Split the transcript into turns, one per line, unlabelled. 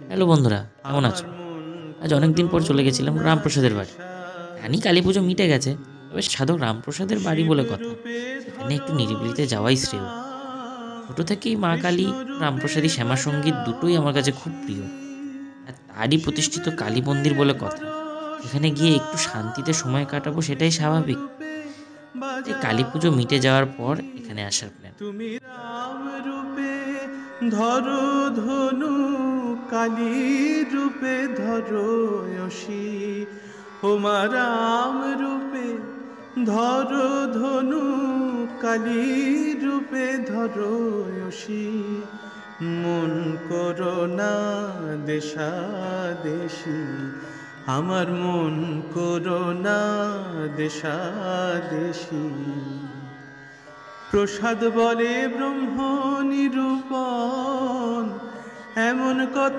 Hello বন্ধুরা, কেমন আছো? আজ অনেক দিন পর চলে গেছিলাম রামপ্রসাদের বাড়ি। জানি কালী পুজো মিটে গেছে, তবে সাধক রামপ্রসাদের বাড়ি বলে কথা, সেখানে একটু নিরিবিলিতে যাওয়াই শ্রেয়। ছোট থেকেই মা কালী, রামপ্রসাদী শ্যামা সঙ্গীত দুটোই আমার কাছে খুব প্রিয়। আর তারই প্রতিষ্ঠিত কালী মন্দির বলে কথা, সেখানে গিয়ে একটু শান্তিতে সময় কাটাবো সেটাই স্বাভাবিক। তাই কালী পুজো মিটে যাওয়ার পর এখানে আসার প্ল্যান।
তুমি রাম রূপে ধরো ধনু, কালী রূপে ধরো যশী। হোমা রাম রূপে ধরো ধনু, কালী রূপে ধরো যশী। মন করো না দেশাদেশী, আমার মন করো না দেশাদেশী। প্রসাদ বলে ব্রহ্ম নিরূপণ, এমন কথা